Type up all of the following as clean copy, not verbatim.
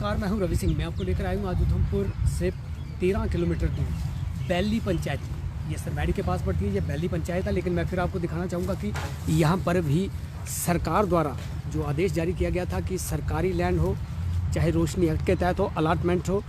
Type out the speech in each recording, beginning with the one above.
नमस्कार, मैं हूं रवि सिंह। मैं आपको लेकर आया हूं आज उधमपुर से 13 किलोमीटर दूर बैली पंचायत। ये सरमैड़ी के पास पड़ती है, ये बैली पंचायत है। लेकिन मैं फिर आपको दिखाना चाहूँगा कि यहाँ पर भी सरकार द्वारा जो आदेश जारी किया गया था कि सरकारी लैंड हो, चाहे रोशनी एक्ट के तहत हो, अलाटमेंट हो,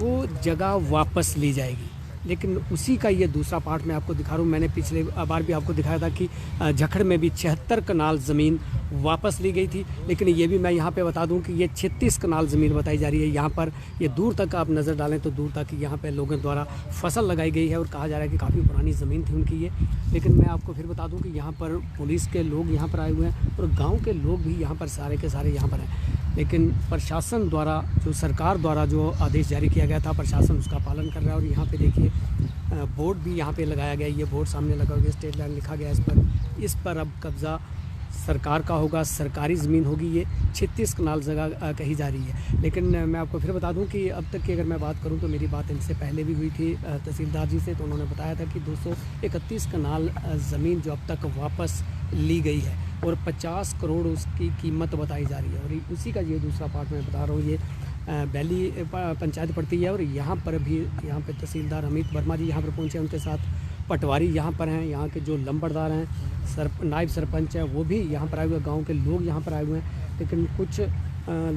वो जगह वापस ली जाएगी। लेकिन उसी का ये दूसरा पार्ट मैं आपको दिखा रहा हूँ। मैंने पिछले बार भी आपको दिखाया था कि झखड़ में भी 76 कनाल ज़मीन वापस ली गई थी। लेकिन ये भी मैं यहाँ पे बता दूँ कि ये 36 कनाल ज़मीन बताई जा रही है। यहाँ पर ये दूर तक आप नज़र डालें तो दूर तक यहाँ पे लोगों द्वारा फसल लगाई गई है और कहा जा रहा है कि काफ़ी पुरानी ज़मीन थी उनकी ये। लेकिन मैं आपको फिर बता दूँ कि यहाँ पर पुलिस के लोग यहाँ पर आए हुए हैं और गाँव के लोग भी यहाँ पर सारे के सारे यहाँ पर हैं। लेकिन प्रशासन द्वारा, जो सरकार द्वारा जो आदेश जारी किया गया था, प्रशासन उसका पालन कर रहा है। और यहाँ पे देखिए बोर्ड भी यहाँ पे लगाया गया है। ये बोर्ड सामने लगा हुआ है, स्टेट लैंड लिखा गया है इस पर अब कब्ज़ा सरकार का होगा, सरकारी ज़मीन होगी। ये 36 कनाल जगह कही जा रही है। लेकिन मैं आपको फिर बता दूं कि अब तक की अगर मैं बात करूं तो मेरी बात इनसे पहले भी हुई थी तहसीलदार जी से, तो उन्होंने बताया था कि 231 कनाल ज़मीन जो अब तक वापस ली गई है और 50 करोड़ उसकी कीमत बताई जा रही है। और उसी का ये दूसरा पार्ट मैं बता रहा हूँ। ये बैली पंचायत पड़ती है और यहाँ पर भी यहाँ पे तहसीलदार अमित वर्मा जी यहाँ पर पहुँचे, उनके साथ पटवारी यहाँ पर हैं, यहाँ के जो लंबड़दार हैं, नायब सरपंच है, वो भी यहाँ पर आए हुए, गांव के लोग यहाँ पर आए हुए हैं। लेकिन कुछ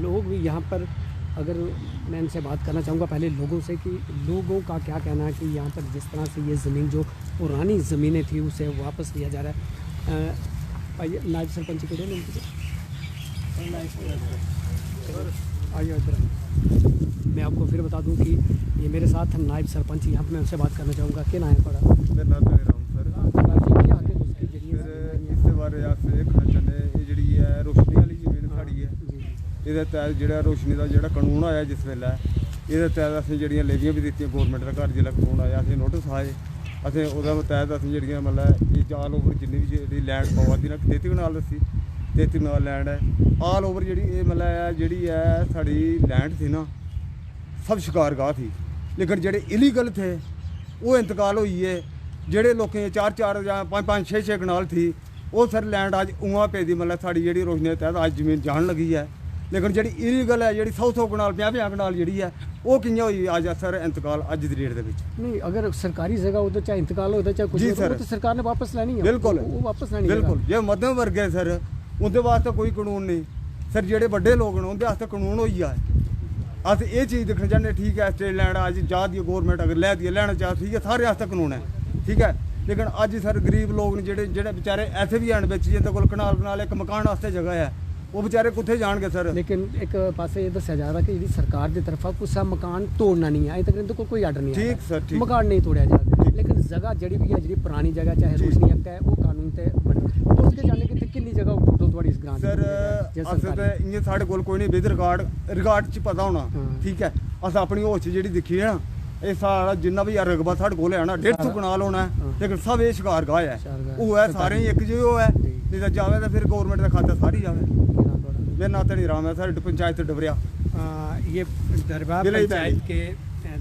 लोग भी यहाँ पर, अगर मैं इनसे बात करना चाहूँगा पहले लोगों से कि लोगों का क्या कहना है कि यहाँ पर जिस तरह से ये ज़मीन जो पुरानी ज़मीनें थी उसे वापस लिया जा रहा है। नायब सरपंच के लिए आइए इधर। मैं आपको फिर बता दूं कि ये मेरे साथ नायब सरपंच, यहाँ पर मैं उनसे बात करना चाहूँगा। क्या नाम है पड़ा? मेरा नाम इससे बारे जी है रोशनी वाली जमीन साड़ी है। ये तहत जो रोशनी का जो कानून आया जिस वेले ये तहत असं जी लेवियाँ भी दी गौरमेंट का घर जो कानून आया असें नोटिस आए असें वो तहत असें जी मतलब ये ऑल ओवर जिन्नी भी जी लैंड पवा दी ना 33 कनाल दसी 33 कनाल लैंड है। ऑल ओवर जी मतलब जी है साड़ी लैंड थी ना सब शिकारगाह थी। लेकिन जेडे इलीगल थे वो इंतकाल हुई है। जेडे लोगों 4-4 या 5-5 6-6 कनाल थी वो सर लैंड अज उहाँ पे दी मतलब साड़ी जी रोशनी के तहत अज जमीन जान लगी है। लेकिन जी इलीगल है जी 100 कनाल 50 कनाल जी है वो कि'यां हुई अज सर इंतकाल अज दी डेट नहीं। अगर सरकारी जगह हो तो चाहे इंतकाल हो चाहे कुछ जी हो, सर, तो सरकार ने वापस लेनी है। बिल्कुल वो वापस लेनी है। बिल्कुल जो मध्यम वर्ग है सर उनके वास्ते कोई कानून नहीं सर। जेडे बड़े लोग हैं उनके वास्ते कानून हो गया है। अस ये चीज़ देखना चाहते ठीक है स्टेट लैंड अज जा दी गौरमेंट अगर लै दी लैना चाह ठीक है सारे वास्ते कानून है ठीक है। लेकिन अज सर गरीब लोग जेडे बेचारे ऐसे भी हैं बिच जिंदे कोल कनाल एक मकान वास्ते जगह है वो बेचारे कुत्थे जाणगे सर। लेकिन एक पासे ये दस्या जा रहा कि जी सरकार की तरफा कुछ मकान तोड़ना नहीं है, अजे तक इनको कोई आर्डर नहीं है ठीक सर, ठीक मकान नहीं तोड़ा जाए। लेकिन जगह जड़ी भी है जी पुरानी जगह चाहे रोशनी एक्ट है वो कानून ते बने तो उसके जाने कि कितनी जगह टोटल थोड़ी इस ग्रांट सर अस ते इ'यां साढ़े कोल कोई नहीं विद रिकॉर्ड च पता होना ठीक है। अस अपनी होश जेह्ड़ी दिक्खी है ना ये सारा जिन्ना भी रकबा साढ़े कोल है ना 150 कनाल होना है। लेकिन सब ये शिकारगाह है वो है सारे एक जो है नहीं तो जावे तो फिर गौरमेंट का खाता सारी जावे। मेरा नाम धनीराम है सर पंचायत डबरिया। ये दरबार पंचायत के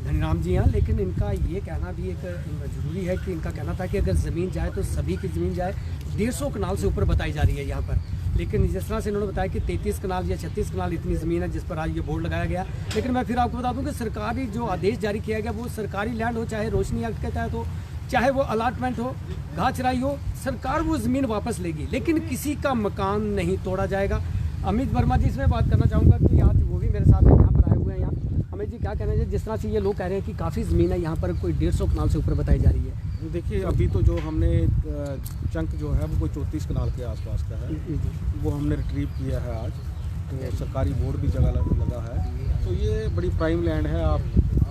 धनीराम जी हैं। लेकिन इनका ये कहना भी एक ज़रूरी है कि इनका कहना था कि अगर ज़मीन जाए तो सभी की ज़मीन जाए। 150 कनाल से ऊपर बताई जा रही है यहाँ पर। लेकिन जिस तरह से इन्होंने बताया कि 33 कनाल या 36 कनाल इतनी ज़मीन है जिस पर आज ये बोर्ड लगाया गया। लेकिन मैं फिर आपको बता दूं कि सरकारी जो आदेश जारी किया गया वो सरकारी लैंड हो, चाहे रोशनी एक्ट के तहत हो, चाहे वो अलाटमेंट हो, घाह चराई हो, सरकार वो ज़मीन वापस लेगी। लेकिन किसी का मकान नहीं तोड़ा जाएगा। अमित वर्मा जी इसमें बात करना चाहूँगा कि आज वो भी मेरे साथ यहाँ पर आए हुए हैं। यहाँ अमित जी क्या कहना है जिस तरह से ये लोग कह रहे हैं कि काफ़ी ज़मीन है यहाँ पर कोई 150 कनाल से ऊपर बताई जा रही है? देखिए अभी तो जो हमने चंक जो है वो कोई 34 कनाल के आसपास का है वो हमने रिट्रीव किया है आज। तो सरकारी बोर्ड भी जगह लगा है। तो ये बड़ी प्राइम लैंड है।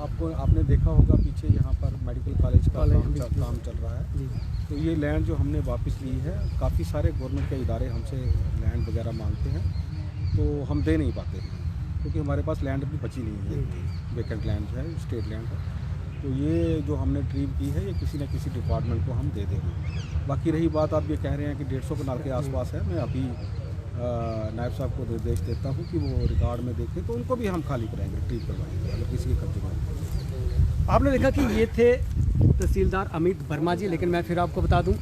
आपने देखा होगा पीछे यहाँ पर मेडिकल कॉलेज का काम चल रहा है। तो ये लैंड जो हमने वापस ली है, काफ़ी सारे गवर्नमेंट के इदारे हमसे लैंड वगैरह मांगते हैं तो हम दे नहीं पाते हैं क्योंकि हमारे पास लैंड अभी बची नहीं है। वेकेंट लैंड है, स्टेट लैंड है। तो ये जो हमने रिट्रीव की है ये किसी न किसी डिपार्टमेंट को हम दे देंगे। बाकी रही बात आप ये कह रहे हैं कि 150 कनाल के आसपास है, मैं अभी नायब साहब को निर्देश देता हूँ कि वो रिकॉर्ड में देखें तो उनको भी हम खाली कराएंगे, रिट्रीव करवाएंगे अगर किसी के कब्जे में। आपने देखा कि ये थे तहसीलदार अमित वर्मा जी। लेकिन मैं फिर आपको बता दूं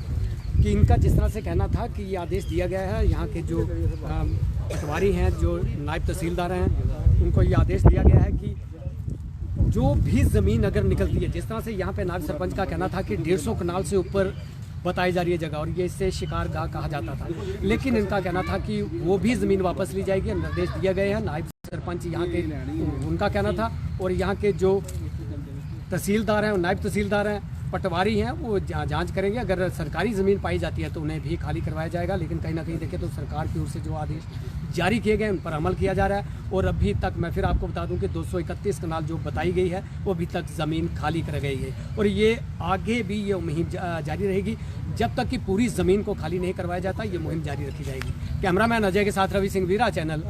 कि इनका जिस तरह से कहना था कि ये आदेश दिया गया है यहाँ के जो पटवारी हैं, जो नायब तहसीलदार हैं, उनको ये आदेश दिया गया है कि जो भी ज़मीन अगर निकलती है, जिस तरह से यहाँ पे नायब सरपंच का कहना था कि 150 कनाल से ऊपर बताई जा रही है जगह और ये इससे शिकारगाह कहा जाता था, लेकिन इनका कहना था कि वो भी ज़मीन वापस ली जाएगी। निर्देश दिए गए हैं। नायब सरपंच यहाँ के, उनका कहना था, और यहाँ के जो तहसीलदार हैं, नायब तहसीलदार हैं, पटवारी हैं, वो जांच करेंगे। अगर सरकारी ज़मीन पाई जाती है तो उन्हें भी खाली करवाया जाएगा। लेकिन कहीं ना कहीं देखें तो सरकार की ओर से जो आदेश जारी किए गए उन पर अमल किया जा रहा है। और अभी तक मैं फिर आपको बता दूं कि 231 कनाल जो बताई गई है वो अभी तक ज़मीन खाली कर गई है, और ये आगे भी ये मुहिम जारी रहेगी जब तक कि पूरी ज़मीन को खाली नहीं करवाया जाता। ये मुहिम जारी रखी जाएगी। कैमरामैन अजय के साथ रवि सिंह वीरा, चैनल।